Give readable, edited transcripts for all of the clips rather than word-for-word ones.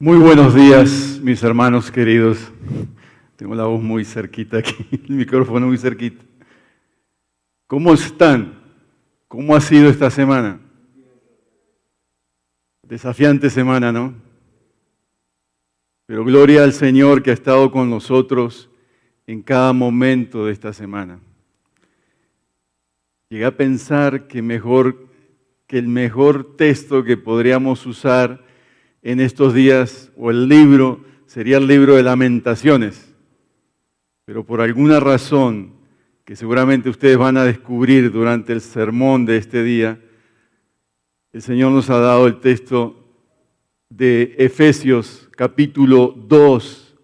Muy buenos días, mis hermanos queridos. Tengo la voz muy cerquita aquí, el micrófono muy cerquita. ¿Cómo están? ¿Cómo ha sido esta semana? Desafiante semana, ¿no? Pero gloria al Señor que ha estado con nosotros en cada momento de esta semana. Llegué a pensar que el mejor texto que podríamos usar en estos días, o el libro, sería el libro de Lamentaciones. Pero por alguna razón, que seguramente ustedes van a descubrir durante el sermón de este día, el Señor nos ha dado el texto de Efesios capítulo 2,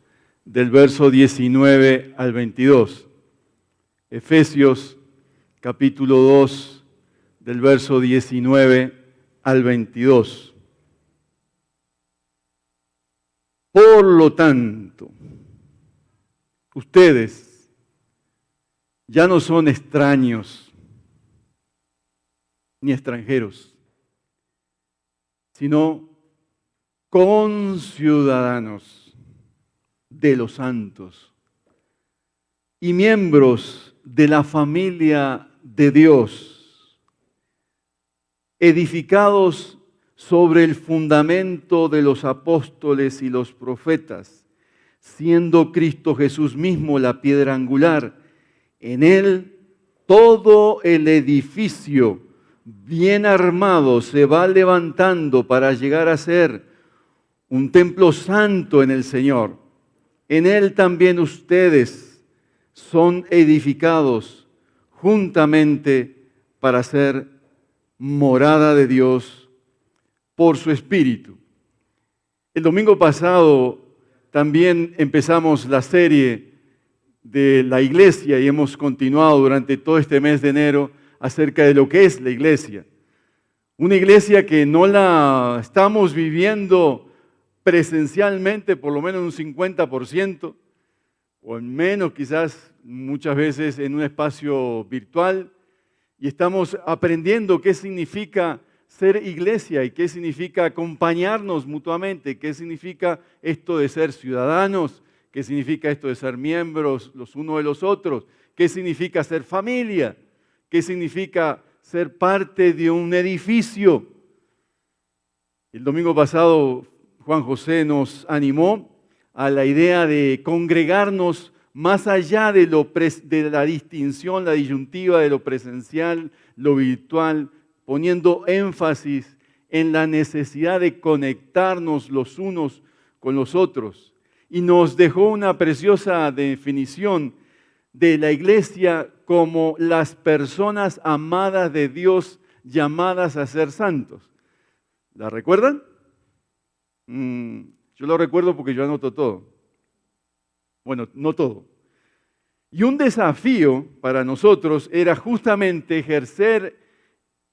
del verso 19 al 22. Efesios capítulo 2, del verso 19 al 22. Por lo tanto, ustedes ya no son extraños ni extranjeros, sino conciudadanos de los santos y miembros de la familia de Dios, edificados sobre el fundamento de los apóstoles y los profetas, siendo Cristo Jesús mismo la piedra angular. En Él todo el edificio bien armado se va levantando para llegar a ser un templo santo en el Señor. En Él también ustedes son edificados juntamente para ser morada de Dios por su Espíritu. El domingo pasado también empezamos la serie de la iglesia y hemos continuado durante todo este mes de enero acerca de lo que es la iglesia. Una iglesia que no la estamos viviendo presencialmente, por lo menos un 50%, o en menos quizás muchas veces en un espacio virtual, y estamos aprendiendo qué significa ser iglesia y qué significa acompañarnos mutuamente, qué significa esto de ser ciudadanos, qué significa esto de ser miembros los unos de los otros, qué significa ser familia, qué significa ser parte de un edificio. El domingo pasado Juan José nos animó a la idea de congregarnos más allá de la distinción, la disyuntiva de lo presencial, lo virtual, poniendo énfasis en la necesidad de conectarnos los unos con los otros. Y nos dejó una preciosa definición de la iglesia como las personas amadas de Dios llamadas a ser santos. ¿La recuerdan? Yo lo recuerdo porque yo anoto todo. Bueno, no todo. Y un desafío para nosotros era justamente ejercer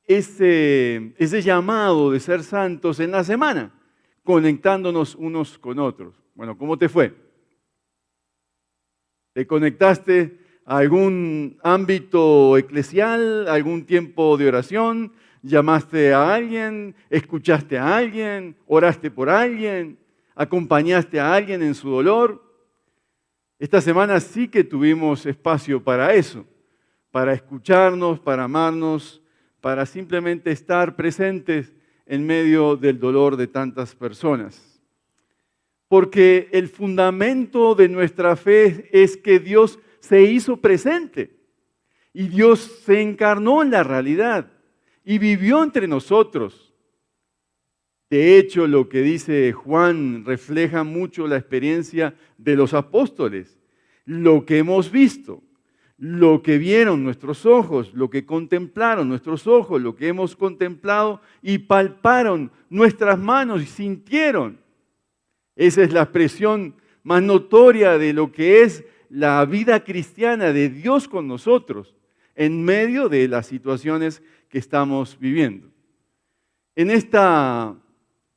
ese llamado de ser santos en la semana, conectándonos unos con otros. Bueno, ¿cómo te fue? ¿Te conectaste a algún ámbito eclesial, algún tiempo de oración? ¿Llamaste a alguien? ¿Escuchaste a alguien? ¿Oraste por alguien? ¿Acompañaste a alguien en su dolor? Esta semana sí que tuvimos espacio para eso, para escucharnos, para amarnos, para simplemente estar presentes en medio del dolor de tantas personas. Porque el fundamento de nuestra fe es que Dios se hizo presente y Dios se encarnó en la realidad y vivió entre nosotros. De hecho, lo que dice Juan refleja mucho la experiencia de los apóstoles, lo que hemos visto. Lo que vieron nuestros ojos, lo que contemplaron nuestros ojos, lo que hemos contemplado y palparon nuestras manos y sintieron. Esa es la expresión más notoria de lo que es la vida cristiana de Dios con nosotros en medio de las situaciones que estamos viviendo. En esta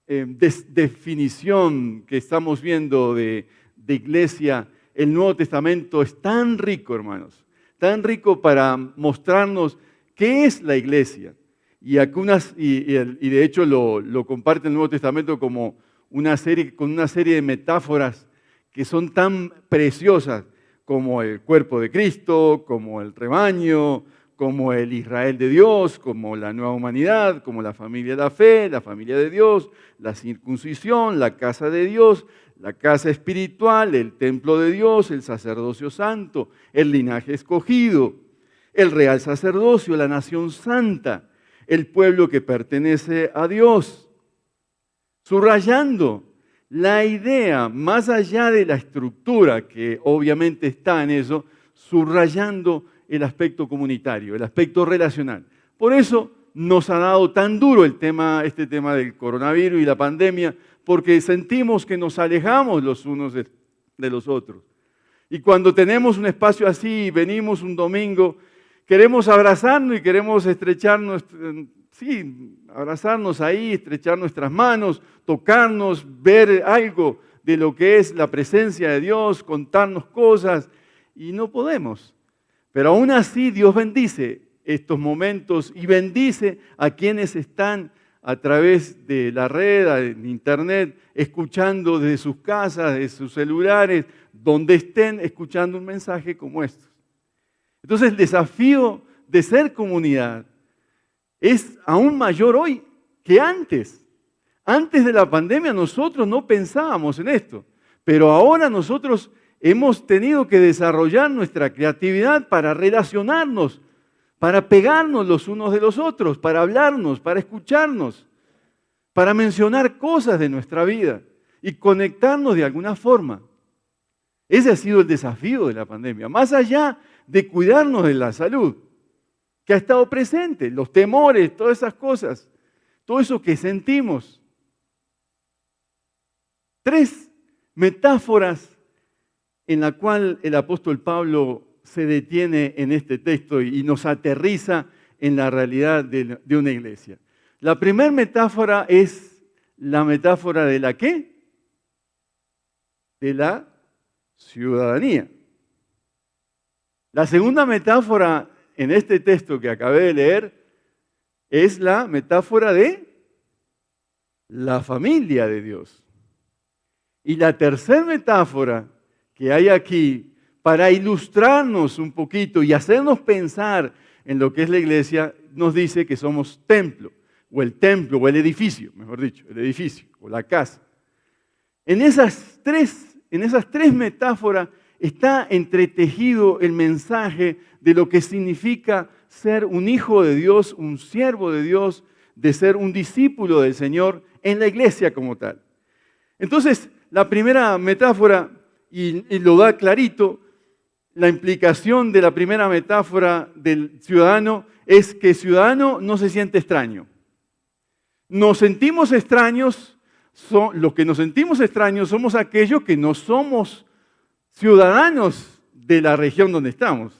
definición que estamos viendo de iglesia, el Nuevo Testamento es tan rico, hermanos, tan rico para mostrarnos qué es la iglesia. Y de hecho lo comparte el Nuevo Testamento como con una serie de metáforas que son tan preciosas como el cuerpo de Cristo, como el rebaño, como el Israel de Dios, como la nueva humanidad, como la familia de la fe, la familia de Dios, la circuncisión, la casa de Dios, la casa espiritual, el templo de Dios, el sacerdocio santo, el linaje escogido, el real sacerdocio, la nación santa, el pueblo que pertenece a Dios. Subrayando la idea, más allá de la estructura, que obviamente está en eso, subrayando el aspecto comunitario, el aspecto relacional. Por eso nos ha dado tan duro este tema del coronavirus y la pandemia, porque sentimos que nos alejamos los unos de los otros. Y cuando tenemos un espacio así, venimos un domingo, queremos abrazarnos y queremos estrecharnos, abrazarnos ahí, estrechar nuestras manos, tocarnos, ver algo de lo que es la presencia de Dios, contarnos cosas, y no podemos. Pero aún así Dios bendice estos momentos y bendice a quienes están a través de la red, de internet, escuchando desde sus casas, de sus celulares, donde estén escuchando un mensaje como estos. Entonces el desafío de ser comunidad es aún mayor hoy que antes. Antes de la pandemia nosotros no pensábamos en esto, pero ahora nosotros hemos tenido que desarrollar nuestra creatividad para relacionarnos, para pegarnos los unos de los otros, para hablarnos, para escucharnos, para mencionar cosas de nuestra vida y conectarnos de alguna forma. Ese ha sido el desafío de la pandemia, más allá de cuidarnos de la salud, que ha estado presente, los temores, todas esas cosas, todo eso que sentimos. 3 metáforas en la cual el apóstol Pablo se detiene en este texto y nos aterriza en la realidad de una iglesia. La primera metáfora es la metáfora de la ¿qué? De la ciudadanía. La segunda metáfora en este texto que acabé de leer es la metáfora de la familia de Dios. Y la tercera metáfora que hay aquí, para ilustrarnos un poquito y hacernos pensar en lo que es la iglesia, nos dice que somos templo, o el edificio, mejor dicho, el edificio, o la casa. En esas tres metáforas está entretejido el mensaje de lo que significa ser un hijo de Dios, un siervo de Dios, de ser un discípulo del Señor en la iglesia como tal. Entonces, la primera metáfora, y lo da clarito, la implicación de la primera metáfora del ciudadano es que ciudadano no se siente extraño. Nos sentimos extraños, los que nos sentimos extraños somos aquellos que no somos ciudadanos de la región donde estamos.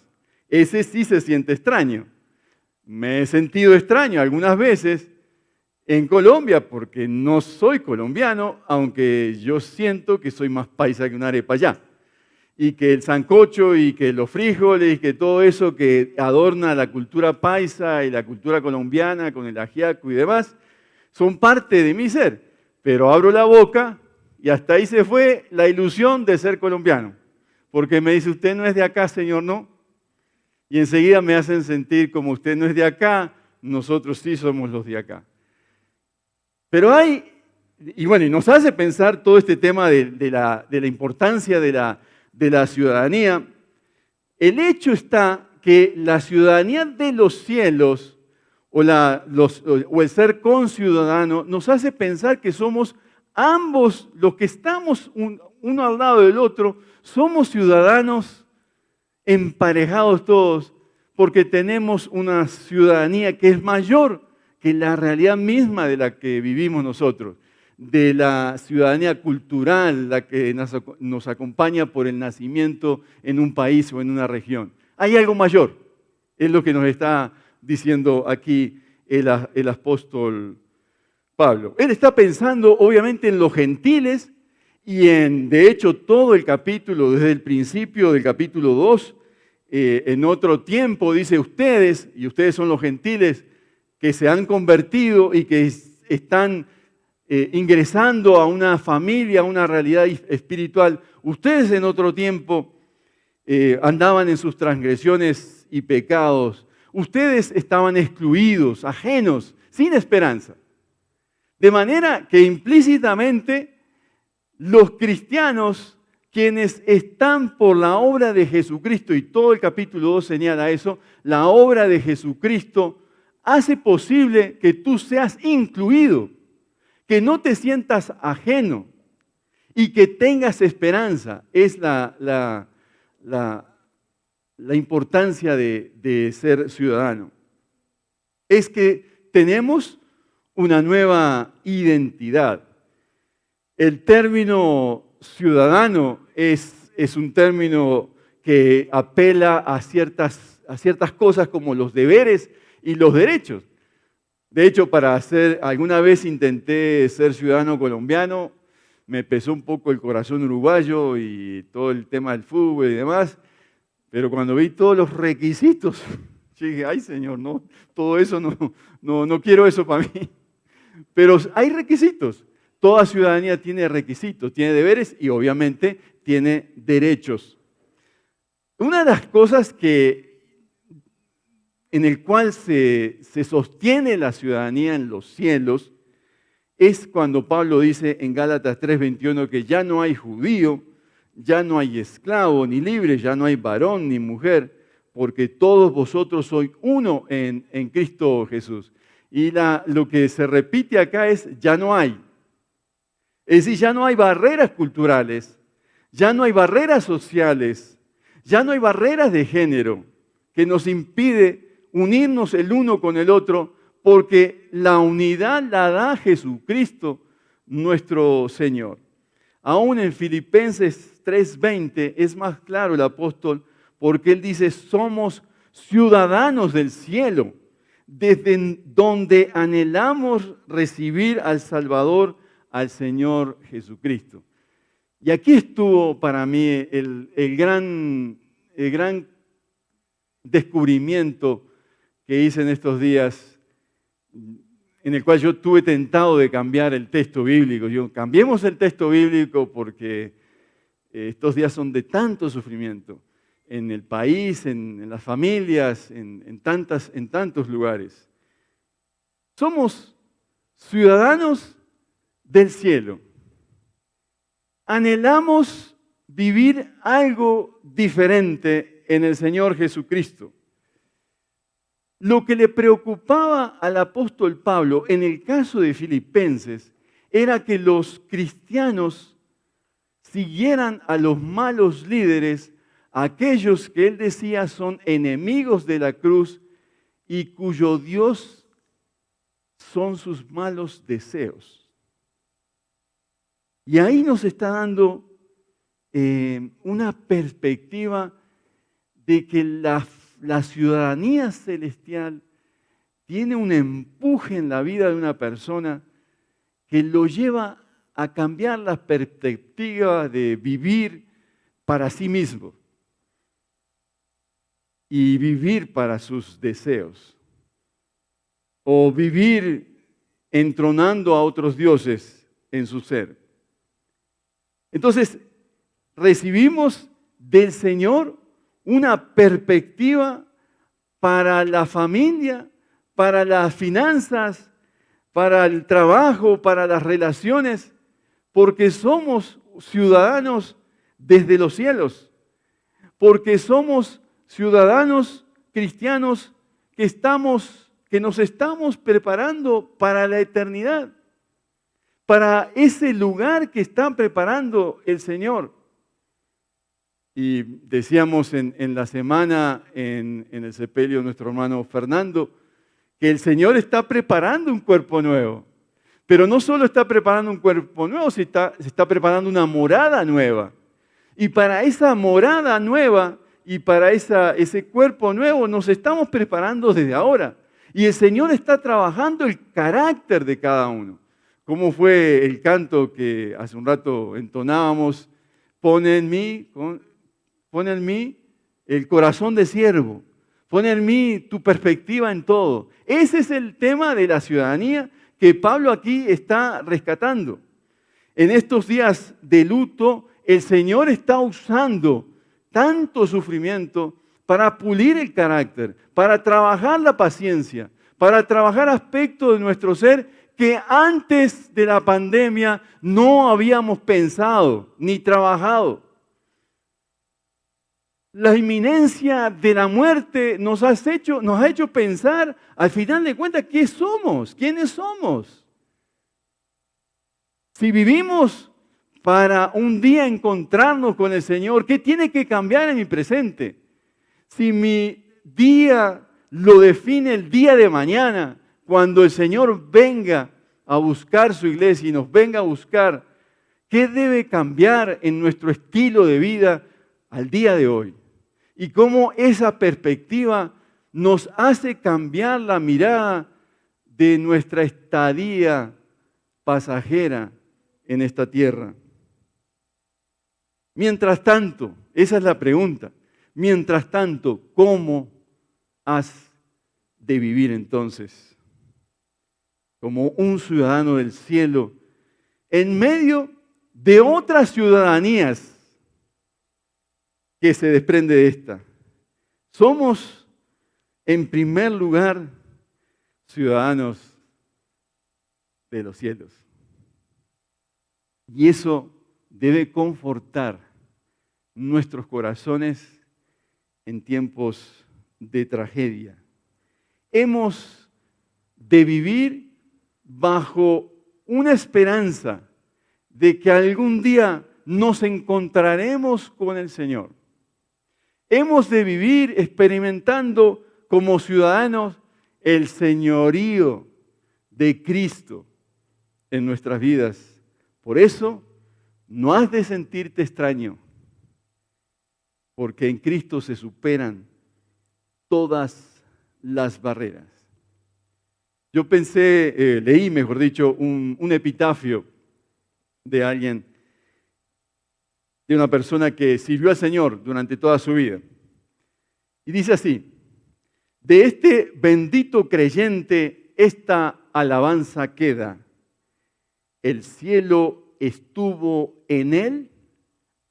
Ese sí se siente extraño. Me he sentido extraño algunas veces en Colombia porque no soy colombiano, aunque yo siento que soy más paisa que una arepa allá. Y que el sancocho y que los frijoles y que todo eso que adorna la cultura paisa y la cultura colombiana con el ajiaco y demás, son parte de mi ser. Pero abro la boca y hasta ahí se fue la ilusión de ser colombiano. Porque me dice, usted no es de acá, señor, ¿no? Y enseguida me hacen sentir como usted no es de acá, nosotros sí somos los de acá. Pero y nos hace pensar todo este tema de la importancia de la ciudadanía. El hecho está que la ciudadanía de los cielos o el ser conciudadano nos hace pensar que somos ambos, los que estamos uno al lado del otro, somos ciudadanos emparejados todos porque tenemos una ciudadanía que es mayor que la realidad misma de la que vivimos nosotros, de la ciudadanía cultural, la que nos acompaña por el nacimiento en un país o en una región. Hay algo mayor, es lo que nos está diciendo aquí el apóstol Pablo. Él está pensando obviamente en los gentiles y de hecho todo el capítulo, desde el principio del capítulo 2, en otro tiempo dice ustedes, y ustedes son los gentiles que se han convertido y que están ingresando a una familia, a una realidad espiritual. Ustedes en otro tiempo andaban en sus transgresiones y pecados. Ustedes estaban excluidos, ajenos, sin esperanza. De manera que implícitamente los cristianos, quienes están por la obra de Jesucristo, y todo el capítulo 2 señala eso, la obra de Jesucristo hace posible que tú seas incluido, que no te sientas ajeno y que tengas esperanza. Es la importancia de ser ciudadano. Es que tenemos una nueva identidad. El término ciudadano es un término que apela a ciertas cosas como los deberes y los derechos. De hecho, alguna vez intenté ser ciudadano colombiano, me pesó un poco el corazón uruguayo y todo el tema del fútbol y demás, pero cuando vi todos los requisitos, dije, ay Señor, no, todo eso no quiero eso para mí. Pero hay requisitos. Toda ciudadanía tiene requisitos, tiene deberes y obviamente tiene derechos. Una de las cosas en el cual se sostiene la ciudadanía en los cielos es cuando Pablo dice en Gálatas 3:21 que ya no hay judío, ya no hay esclavo ni libre, ya no hay varón ni mujer, porque todos vosotros sois uno en Cristo Jesús. Y lo que se repite acá es ya no hay. Es decir, ya no hay barreras culturales, ya no hay barreras sociales, ya no hay barreras de género que nos impide unirnos el uno con el otro, porque la unidad la da Jesucristo, nuestro Señor. Aún en Filipenses 3:20 es más claro el apóstol, porque él dice, somos ciudadanos del cielo, desde donde anhelamos recibir al Salvador, al Señor Jesucristo. Y aquí estuvo para mí el gran descubrimiento que hice en estos días, en el cual yo tuve tentado de cambiar el texto bíblico. Cambiemos el texto bíblico porque estos días son de tanto sufrimiento en el país, en las familias, en tantos lugares. Somos ciudadanos del cielo. Anhelamos vivir algo diferente en el Señor Jesucristo. Lo que le preocupaba al apóstol Pablo en el caso de Filipenses era que los cristianos siguieran a los malos líderes, aquellos que él decía son enemigos de la cruz y cuyo Dios son sus malos deseos. Y ahí nos está dando una perspectiva de que la ciudadanía celestial tiene un empuje en la vida de una persona que lo lleva a cambiar la perspectiva de vivir para sí mismo y vivir para sus deseos, o vivir entronando a otros dioses en su ser. Entonces, recibimos del Señor una perspectiva para la familia, para las finanzas, para el trabajo, para las relaciones, porque somos ciudadanos desde los cielos, porque somos ciudadanos cristianos que nos estamos preparando para la eternidad, para ese lugar que está preparando el Señor. Y decíamos en la semana en el sepelio de nuestro hermano Fernando, que el Señor está preparando un cuerpo nuevo. Pero no solo está preparando un cuerpo nuevo, se está preparando una morada nueva. Y para esa morada nueva y para ese cuerpo nuevo nos estamos preparando desde ahora. Y el Señor está trabajando el carácter de cada uno. ¿Cómo fue el canto que hace un rato entonábamos? Pone en mí el corazón de siervo. Pone en mí tu perspectiva en todo. Ese es el tema de la ciudadanía que Pablo aquí está rescatando. En estos días de luto, el Señor está usando tanto sufrimiento para pulir el carácter, para trabajar la paciencia, para trabajar aspectos de nuestro ser que antes de la pandemia no habíamos pensado ni trabajado. La inminencia de la muerte nos ha hecho pensar, al final de cuentas, ¿qué somos? ¿Quiénes somos? Si vivimos para un día encontrarnos con el Señor, ¿qué tiene que cambiar en mi presente? Si mi día lo define el día de mañana, cuando el Señor venga a buscar su iglesia y nos venga a buscar, ¿qué debe cambiar en nuestro estilo de vida al día de hoy? Y cómo esa perspectiva nos hace cambiar la mirada de nuestra estadía pasajera en esta tierra. Mientras tanto, esa es la pregunta, mientras tanto, ¿cómo has de vivir entonces? Como un ciudadano del cielo, en medio de otras ciudadanías que se desprende de esta. Somos, en primer lugar, ciudadanos de los cielos. Y eso debe confortar nuestros corazones en tiempos de tragedia. Hemos de vivir bajo una esperanza de que algún día nos encontraremos con el Señor. Hemos de vivir experimentando como ciudadanos el señorío de Cristo en nuestras vidas. Por eso, no has de sentirte extraño, porque en Cristo se superan todas las barreras. Yo leí, mejor dicho, un epitafio de alguien, de una persona que sirvió al Señor durante toda su vida. Y dice así: de este bendito creyente esta alabanza queda. El cielo estuvo en él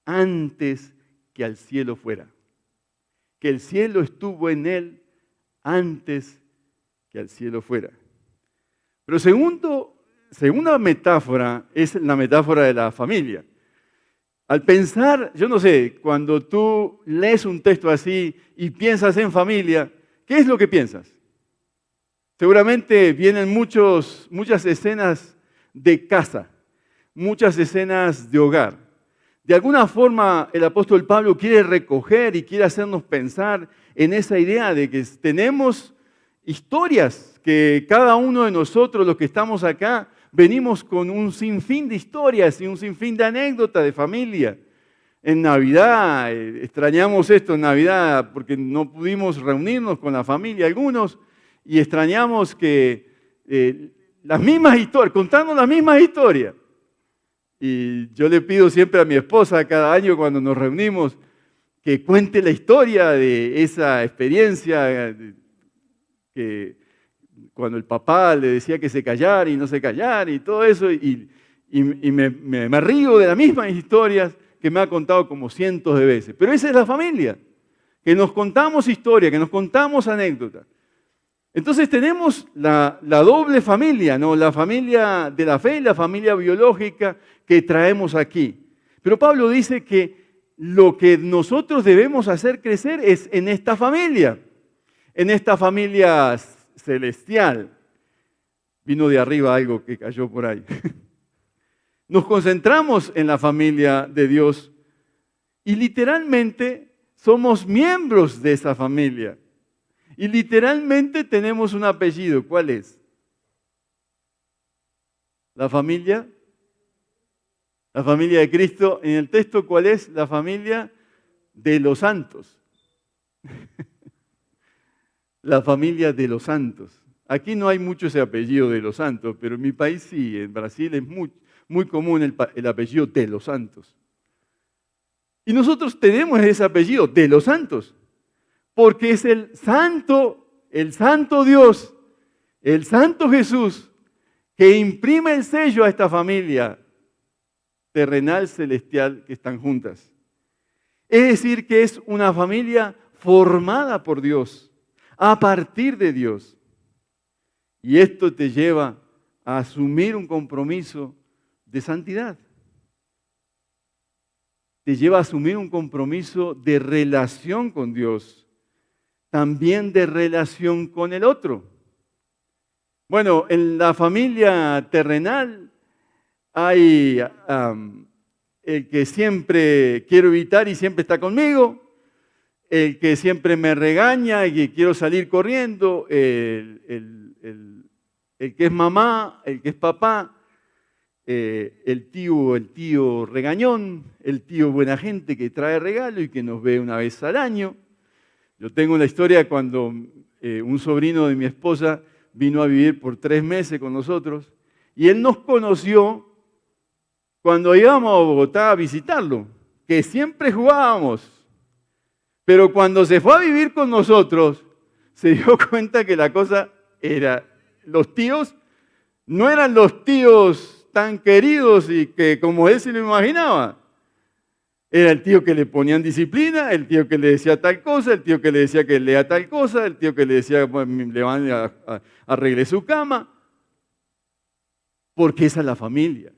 antes que al cielo fuera. Que el cielo estuvo en él antes que al cielo fuera. Pero segunda metáfora es la metáfora de la familia. Al pensar, yo no sé, cuando tú lees un texto así y piensas en familia, ¿qué es lo que piensas? Seguramente vienen muchas escenas de casa, muchas escenas de hogar. De alguna forma el apóstol Pablo quiere recoger y quiere hacernos pensar en esa idea de que tenemos historias, que cada uno de nosotros, los que estamos acá, venimos con un sinfín de historias y un sinfín de anécdotas de familia. En Navidad, extrañamos esto en Navidad porque no pudimos reunirnos con la familia algunos y extrañamos que las mismas historias, contando las mismas historias. Y yo le pido siempre a mi esposa cada año cuando nos reunimos que cuente la historia de esa experiencia que cuando el papá le decía que se callara y no se callara y todo eso, y me río de las mismas historias que me ha contado como cientos de veces. Pero esa es la familia, que nos contamos historias, que nos contamos anécdotas. Entonces tenemos la doble familia, ¿no? La familia de la fe y la familia biológica que traemos aquí. Pero Pablo dice que lo que nosotros debemos hacer crecer es en esta familia celestial. Vino de arriba algo que cayó por ahí. Nos concentramos en la familia de Dios y literalmente somos miembros de esa familia. Y literalmente tenemos un apellido. ¿Cuál es? La familia de Cristo. En el texto, ¿cuál es? La familia de los santos. La familia de los santos. Aquí no hay mucho ese apellido de los santos, pero en mi país sí, en Brasil es muy común el apellido de los santos. Y nosotros tenemos ese apellido de los santos, porque es el santo Dios, el santo Jesús, que imprime el sello a esta familia terrenal, celestial, que están juntas. Es decir, que es una familia formada por Dios, a partir de Dios. Y esto te lleva a asumir un compromiso de santidad. Te lleva a asumir un compromiso de relación con Dios, también de relación con el otro. Bueno, en la familia terrenal hay el que siempre quiero evitar y siempre está conmigo, el que siempre me regaña y que quiero salir corriendo, el que es mamá, el que es papá, el tío regañón, el tío buena gente que trae regalo y que nos ve una vez al año. Yo tengo la historia cuando un sobrino de mi esposa vino a vivir por 3 meses con nosotros y él nos conoció cuando íbamos a Bogotá a visitarlo, que siempre jugábamos, pero cuando se fue a vivir con nosotros se dio cuenta que la cosa era, los tíos no eran los tíos tan queridos y que como él se lo imaginaba. Era el tío que le ponían disciplina, el tío que le decía tal cosa, el tío que le decía que lea tal cosa, el tío que le decía que arregle su cama, porque esa es la familia.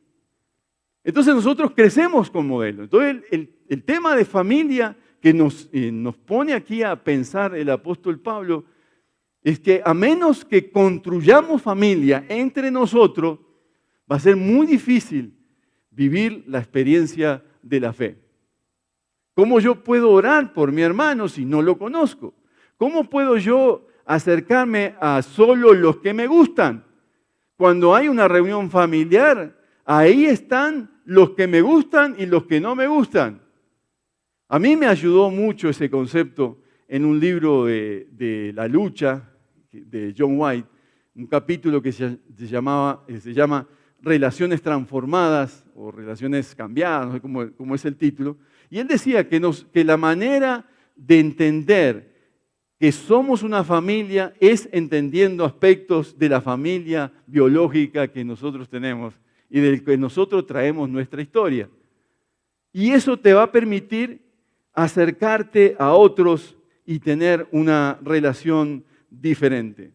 Entonces nosotros crecemos con modelo. Entonces el tema de familia que nos pone aquí a pensar el apóstol Pablo es que a menos que construyamos familia entre nosotros, va a ser muy difícil vivir la experiencia de la fe. ¿Cómo yo puedo orar por mi hermano si no lo conozco? ¿Cómo puedo yo acercarme a solo los que me gustan? Cuando hay una reunión familiar, ahí están los que me gustan y los que no me gustan. A mí me ayudó mucho ese concepto en un libro de La lucha de John White, un capítulo que se llama Relaciones transformadas o relaciones cambiadas, no sé cómo es el título. Y él decía que la manera de entender que somos una familia es entendiendo aspectos de la familia biológica que nosotros tenemos y del que nosotros traemos nuestra historia. Y eso te va a permitir acercarte a otros y tener una relación diferente.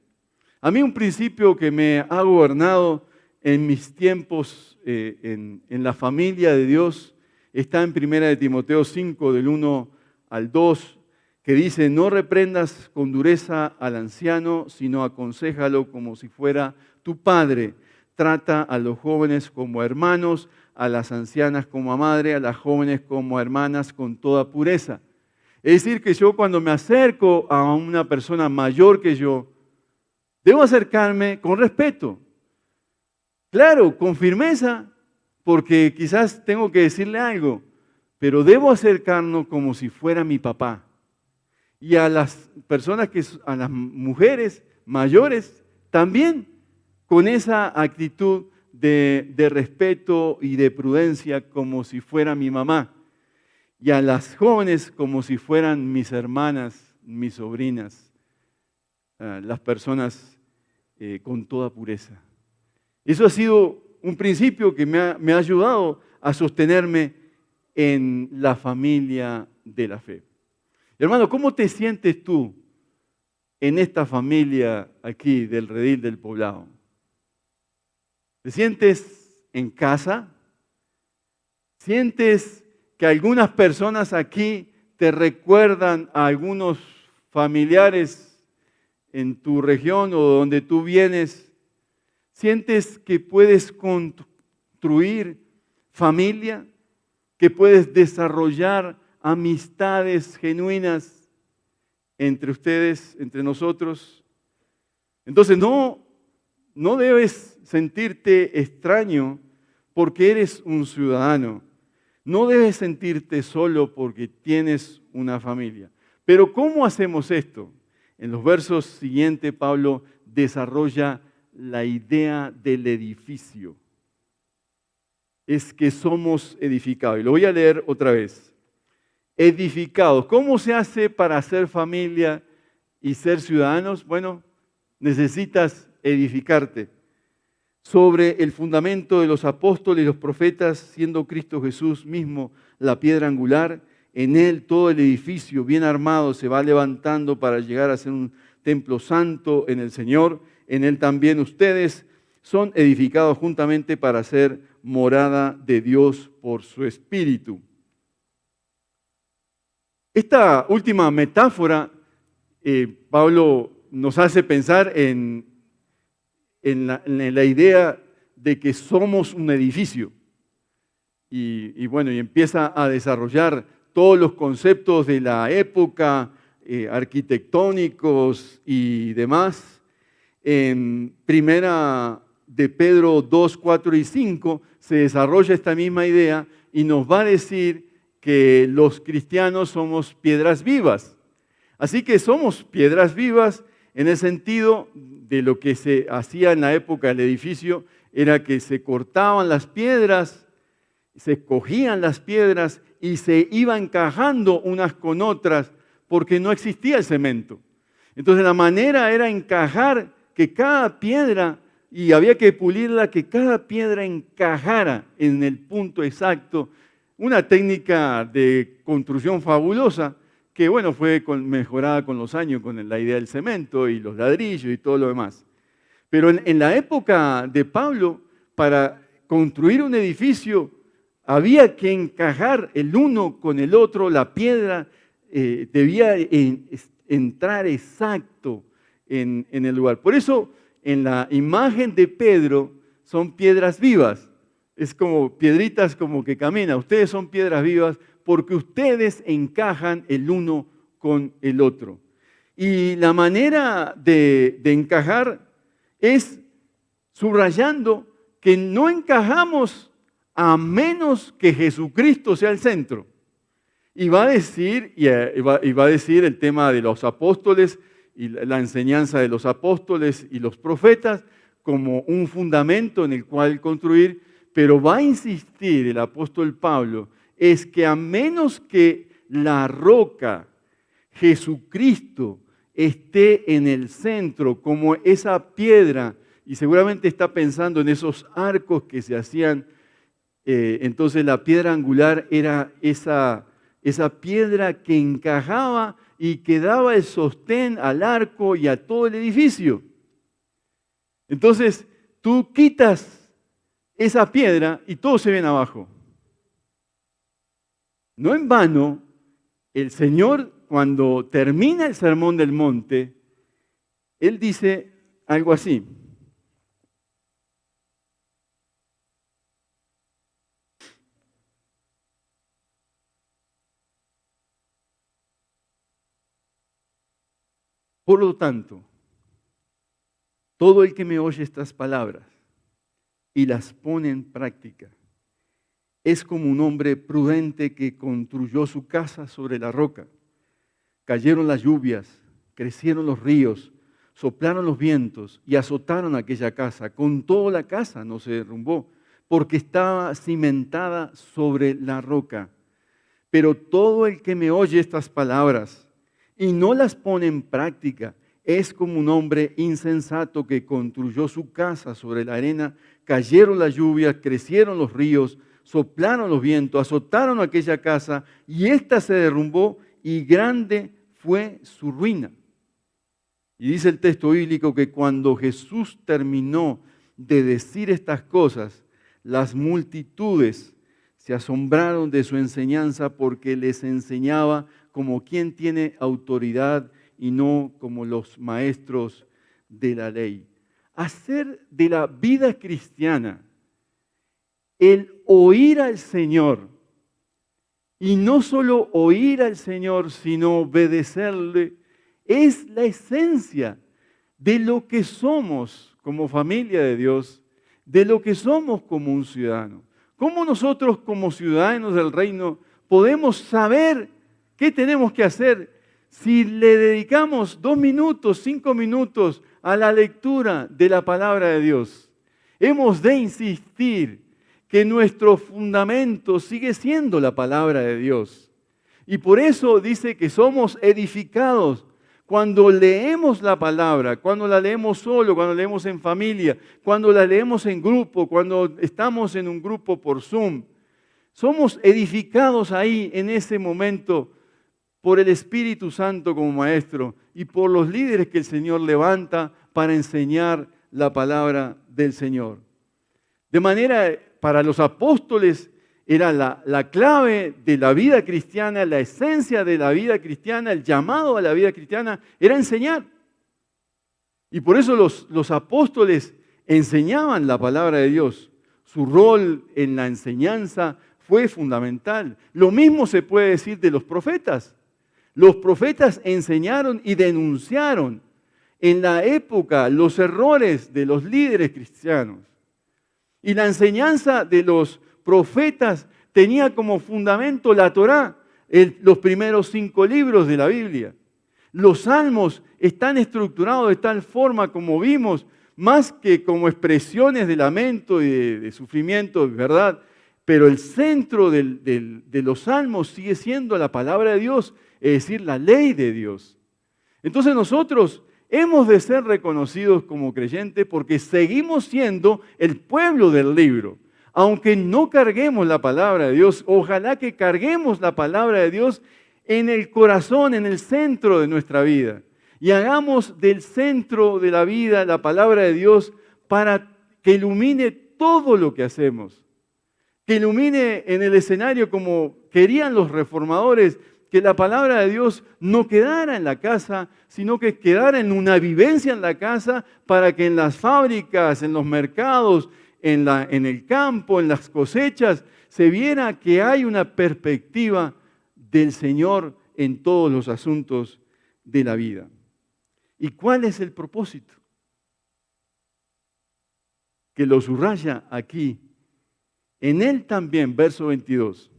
A mí un principio que me ha gobernado en mis tiempos en la familia de Dios está en 1 Timoteo 5, del 1 al 2, que dice: no reprendas con dureza al anciano, sino aconséjalo como si fuera tu padre. Trata a los jóvenes como hermanos, a las ancianas como a madre, a las jóvenes como a hermanas con toda pureza. Es decir, que yo cuando me acerco a una persona mayor que yo, debo acercarme con respeto. Claro, con firmeza, porque quizás tengo que decirle algo, pero debo acercarnos como si fuera mi papá. Y a las personas, a las mujeres mayores, también con esa actitud de respeto y de prudencia como si fuera mi mamá. Y a las jóvenes como si fueran mis hermanas, mis sobrinas, las personas con toda pureza. Eso ha sido un principio que me ha ayudado a sostenerme en la familia de la fe. Hermano, ¿cómo te sientes tú en esta familia aquí del Redil del Poblado? ¿Te sientes en casa? ¿Sientes que algunas personas aquí te recuerdan a algunos familiares en tu región o donde tú vienes? ¿Sientes que puedes construir familia? ¿Que puedes desarrollar amistades genuinas entre ustedes, entre nosotros? Entonces no debes sentirte extraño porque eres un ciudadano. No debes sentirte solo porque tienes una familia. Pero ¿cómo hacemos esto? En los versos siguientes, Pablo desarrolla la idea del edificio. Es que somos edificados. Y lo voy a leer otra vez. Edificados. ¿Cómo se hace para ser familia y ser ciudadanos? Bueno, necesitas edificarte. sobre el fundamento de los apóstoles y los profetas, siendo Cristo Jesús mismo la piedra angular. En Él todo el edificio bien armado se va levantando para llegar a ser un templo santo en el Señor. En Él también ustedes son edificados juntamente para ser morada de Dios por su Espíritu. Esta última metáfora, Pablo nos hace pensar en la idea de que somos un edificio. Y empieza a desarrollar todos los conceptos de la época, arquitectónicos y demás. En Primera de Pedro 2, 4 y 5 se desarrolla esta misma idea y nos va a decir que los cristianos somos piedras vivas. Así que somos piedras vivas en el sentido de lo que se hacía en la época del edificio, era que se cortaban las piedras, se cogían las piedras y se iban encajando unas con otras porque no existía el cemento. Entonces la manera era encajar que cada piedra, y había que pulirla, que cada piedra encajara en el punto exacto. Una técnica de construcción fabulosa que fue mejorada con los años con la idea del cemento y los ladrillos y todo lo demás. Pero en la época de Pablo, para construir un edificio, había que encajar el uno con el otro, la piedra debía entrar exacto en el lugar. Por eso, en la imagen de Pedro, son piedras vivas. Es como piedritas como que caminan. Ustedes son piedras vivas porque ustedes encajan el uno con el otro. Y la manera de encajar es subrayando que no encajamos a menos que Jesucristo sea el centro. Y va a decir el tema de los apóstoles y la enseñanza de los apóstoles y los profetas como un fundamento en el cual construir, pero va a insistir el apóstol Pablo, es que a menos que la roca, Jesucristo, esté en el centro como esa piedra, y seguramente está pensando en esos arcos que se hacían, entonces la piedra angular era esa piedra que encajaba y que daba el sostén al arco y a todo el edificio. Entonces tú quitas esa piedra y todos se ven abajo. No en vano, el Señor, cuando termina el Sermón del Monte, Él dice algo así. Por lo tanto, todo el que me oye estas palabras y las pone en práctica es como un hombre prudente que construyó su casa sobre la roca. Cayeron las lluvias, crecieron los ríos, soplaron los vientos y azotaron aquella casa. Con todo la casa no se derrumbó, porque estaba cimentada sobre la roca. Pero todo el que me oye estas palabras y no las pone en práctica es como un hombre insensato que construyó su casa sobre la arena. Cayeron las lluvias, crecieron los ríos, soplaron los vientos, azotaron aquella casa y ésta se derrumbó y grande fue su ruina. Y dice el texto bíblico que cuando Jesús terminó de decir estas cosas, las multitudes se asombraron de su enseñanza porque les enseñaba como quien tiene autoridad y no como los maestros de la ley. Hacer de la vida cristiana el oír al Señor, y no solo oír al Señor, sino obedecerle, es la esencia de lo que somos como familia de Dios, de lo que somos como un ciudadano. ¿Cómo nosotros como ciudadanos del reino podemos saber qué tenemos que hacer si le dedicamos 2 minutos, 5 minutos a la lectura de la palabra de Dios? Hemos de insistir que nuestro fundamento sigue siendo la palabra de Dios. Y por eso dice que somos edificados Cuando leemos la palabra, cuando la leemos solo, cuando la leemos en familia, cuando la leemos en grupo, cuando estamos en un grupo por Zoom, somos edificados ahí en ese momento por el Espíritu Santo como maestro y por los líderes que el Señor levanta para enseñar la palabra del Señor. De manera, para los apóstoles era la clave de la vida cristiana, la esencia de la vida cristiana, el llamado a la vida cristiana, era enseñar. Y por eso los apóstoles enseñaban la palabra de Dios. Su rol en la enseñanza fue fundamental. Lo mismo se puede decir de los profetas. Los profetas enseñaron y denunciaron en la época los errores de los líderes cristianos. Y la enseñanza de los profetas tenía como fundamento la Torá, los primeros 5 libros de la Biblia. Los salmos están estructurados de tal forma, como vimos, más que como expresiones de lamento y de sufrimiento, ¿verdad? Pero el centro de los salmos sigue siendo la palabra de Dios, es decir, la ley de Dios. Entonces nosotros hemos de ser reconocidos como creyentes porque seguimos siendo el pueblo del libro. Aunque no carguemos la palabra de Dios, ojalá que carguemos la palabra de Dios en el corazón, en el centro de nuestra vida. Y hagamos del centro de la vida la palabra de Dios para que ilumine todo lo que hacemos. Que ilumine en el escenario como querían los reformadores, que la palabra de Dios no quedara en la casa, sino que quedara en una vivencia en la casa para que en las fábricas, en los mercados, en el campo, en las cosechas, se viera que hay una perspectiva del Señor en todos los asuntos de la vida. ¿Y cuál es el propósito? Que lo subraya aquí. En él también, verso 22,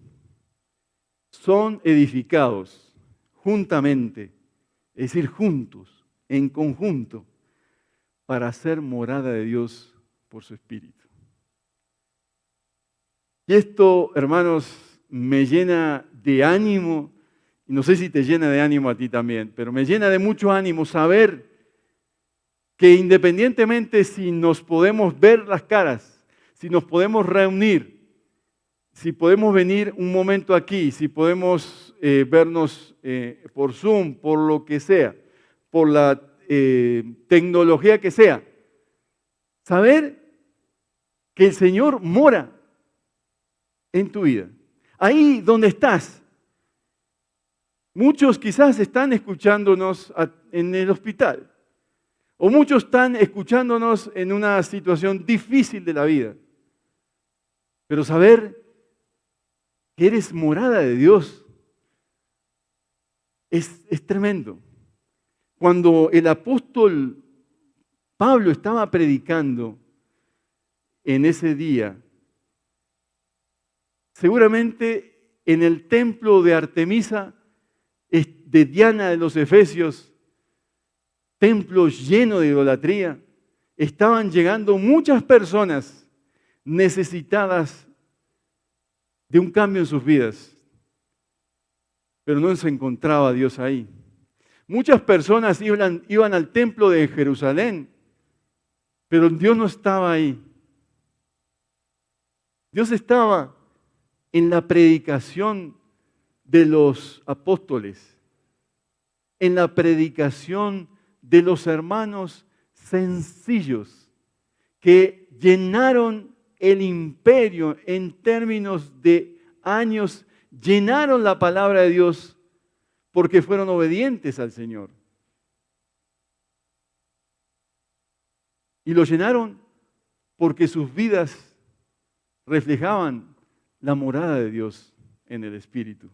son edificados juntamente, es decir, juntos, en conjunto, para ser morada de Dios por su Espíritu. Y esto, hermanos, me llena de ánimo, y no sé si te llena de ánimo a ti también, pero me llena de mucho ánimo saber que independientemente si nos podemos ver las caras, si nos podemos reunir, si podemos venir un momento aquí, si podemos vernos por Zoom, por lo que sea, por la tecnología que sea, saber que el Señor mora en tu vida. Ahí donde estás. Muchos quizás están escuchándonos en el hospital. O muchos están escuchándonos en una situación difícil de la vida. Pero saber que eres morada de Dios es tremendo. Cuando el apóstol Pablo estaba predicando en ese día, seguramente en el templo de Artemisa, de Diana de los Efesios, templo lleno de idolatría, estaban llegando muchas personas necesitadas de un cambio en sus vidas, pero no se encontraba Dios ahí. Muchas personas iban al templo de Jerusalén, pero Dios no estaba ahí. Dios estaba en la predicación de los apóstoles, en la predicación de los hermanos sencillos que llenaron el imperio en términos de años, llenaron la palabra de Dios porque fueron obedientes al Señor. Y lo llenaron porque sus vidas reflejaban la morada de Dios en el Espíritu.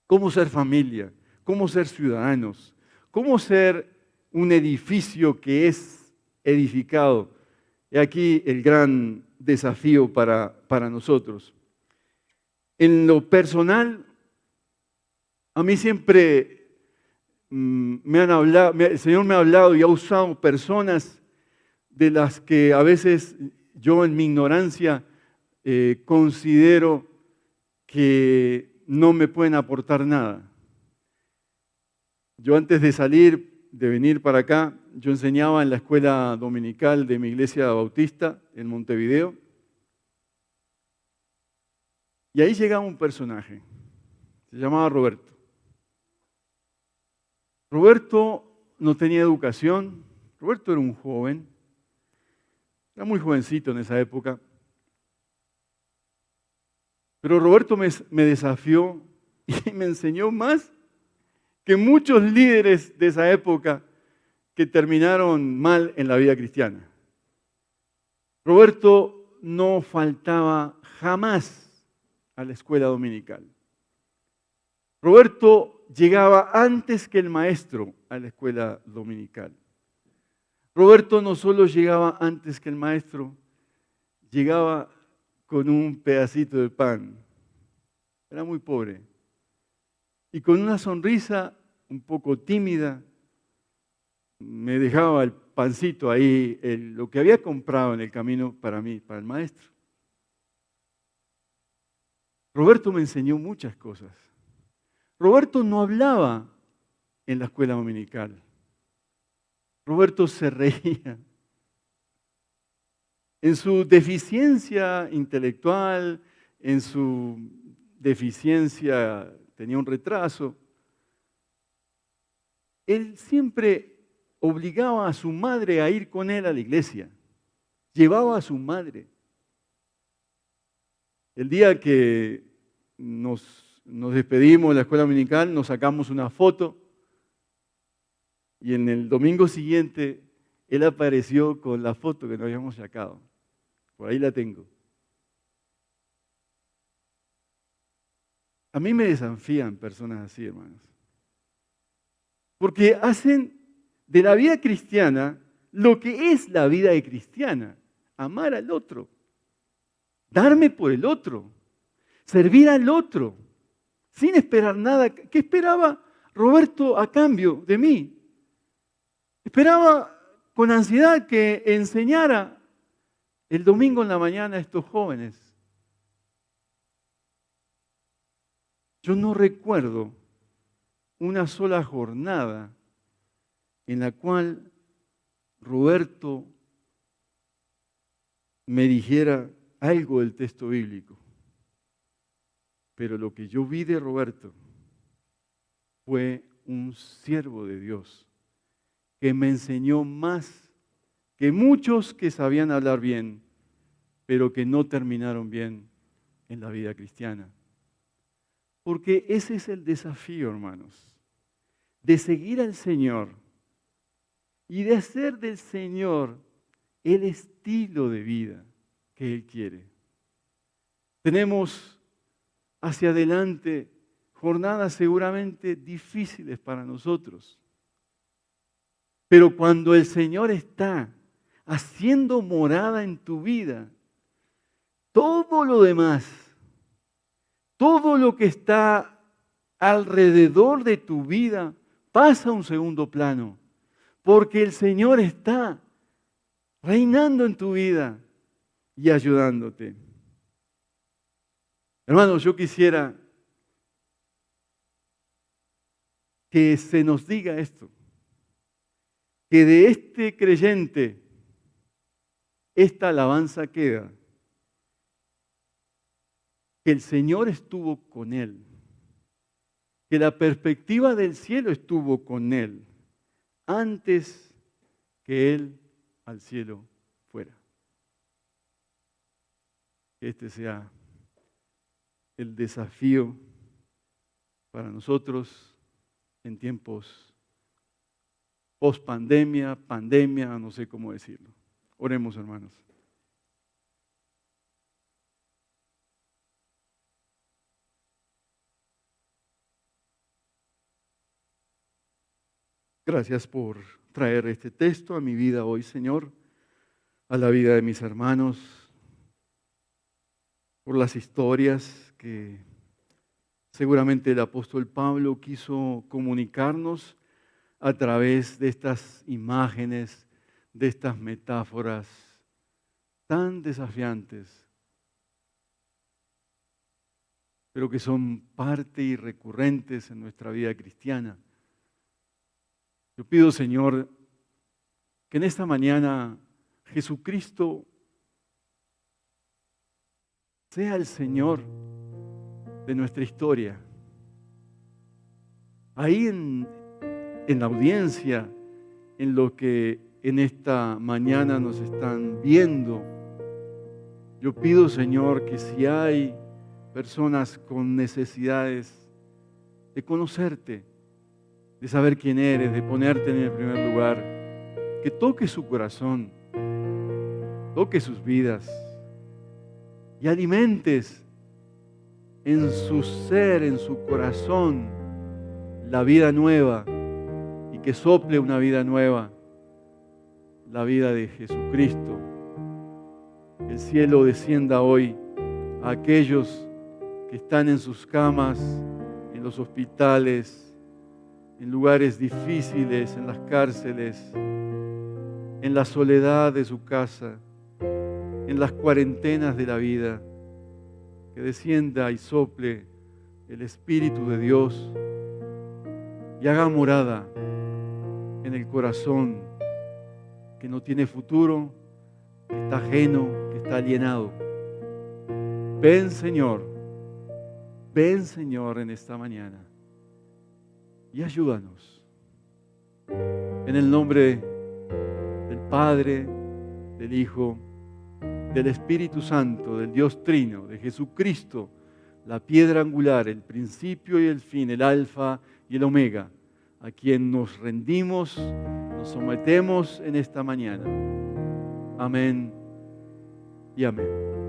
Cómo ser familia, cómo ser ciudadanos, cómo ser un edificio que es edificado. Y aquí el gran desafío para nosotros. En lo personal, a mí siempre el Señor me ha hablado y ha usado personas de las que a veces yo en mi ignorancia considero que no me pueden aportar nada. Yo antes de salir, de venir para acá, yo enseñaba en la escuela dominical de mi iglesia bautista en Montevideo. Y ahí llegaba un personaje, se llamaba Roberto. Roberto no tenía educación, Roberto era un joven, era muy jovencito en esa época, pero Roberto me desafió y me enseñó más que muchos líderes de esa época que terminaron mal en la vida cristiana. Roberto no faltaba jamás a la escuela dominical. Roberto llegaba antes que el maestro a la escuela dominical. Roberto no solo llegaba antes que el maestro, llegaba con un pedacito de pan. Era muy pobre. Y con una sonrisa un poco tímida, me dejaba el pancito ahí, lo que había comprado en el camino para mí, para el maestro. Roberto me enseñó muchas cosas. Roberto no hablaba en la escuela dominical. Roberto se reía. En su deficiencia intelectual, en su deficiencia, tenía un retraso, él siempre obligaba a su madre a ir con él a la iglesia. Llevaba a su madre. El día que nos despedimos de la escuela dominical, nos sacamos una foto y en el domingo siguiente él apareció con la foto que nos habíamos sacado. Por ahí la tengo. A mí me desafían personas así, hermanos. Porque hacen de la vida cristiana lo que es la vida de cristiana. Amar al otro. Darme por el otro. Servir al otro. Sin esperar nada. ¿Qué esperaba Roberto a cambio de mí? Esperaba con ansiedad que enseñara el domingo en la mañana a estos jóvenes. Yo no recuerdo una sola jornada en la cual Roberto me dijera algo del texto bíblico. Pero lo que yo vi de Roberto fue un siervo de Dios que me enseñó más que muchos que sabían hablar bien, pero que no terminaron bien en la vida cristiana. Porque ese es el desafío, hermanos, de seguir al Señor y de hacer del Señor el estilo de vida que Él quiere. Tenemos hacia adelante jornadas seguramente difíciles para nosotros. Pero cuando el Señor está haciendo morada en tu vida, todo lo demás, todo lo que está alrededor de tu vida pasa a un segundo plano, porque el Señor está reinando en tu vida y ayudándote. Hermanos, yo quisiera que se nos diga esto, que de este creyente esta alabanza queda, que el Señor estuvo con él, que la perspectiva del cielo estuvo con él antes que él al cielo fuera. Que este sea el desafío para nosotros en tiempos post pandemia, pandemia, no sé cómo decirlo. Oremos, hermanos. Gracias por traer este texto a mi vida hoy, Señor, a la vida de mis hermanos, por las historias que seguramente el apóstol Pablo quiso comunicarnos a través de estas imágenes, de estas metáforas tan desafiantes, pero que son parte y recurrentes en nuestra vida cristiana. Yo pido, Señor, que en esta mañana Jesucristo sea el Señor de nuestra historia. Ahí en la audiencia, en lo que en esta mañana nos están viendo, yo pido, Señor, que si hay personas con necesidades de conocerte, de saber quién eres, de ponerte en el primer lugar, que toque su corazón, toque sus vidas y alimentes en su ser, en su corazón, la vida nueva, y que sople una vida nueva, la vida de Jesucristo. El cielo descienda hoy a aquellos que están en sus camas, en los hospitales, en lugares difíciles, en las cárceles, en la soledad de su casa, en las cuarentenas de la vida. Que descienda y sople el Espíritu de Dios y haga morada en el corazón que no tiene futuro, que está ajeno, que está alienado. Ven, Señor en esta mañana y ayúdanos. En el nombre del Padre, del Hijo, del Espíritu Santo, del Dios Trino, de Jesucristo, la piedra angular, el principio y el fin, el alfa y el omega, a quien nos rendimos, nos sometemos en esta mañana. Amén y amén.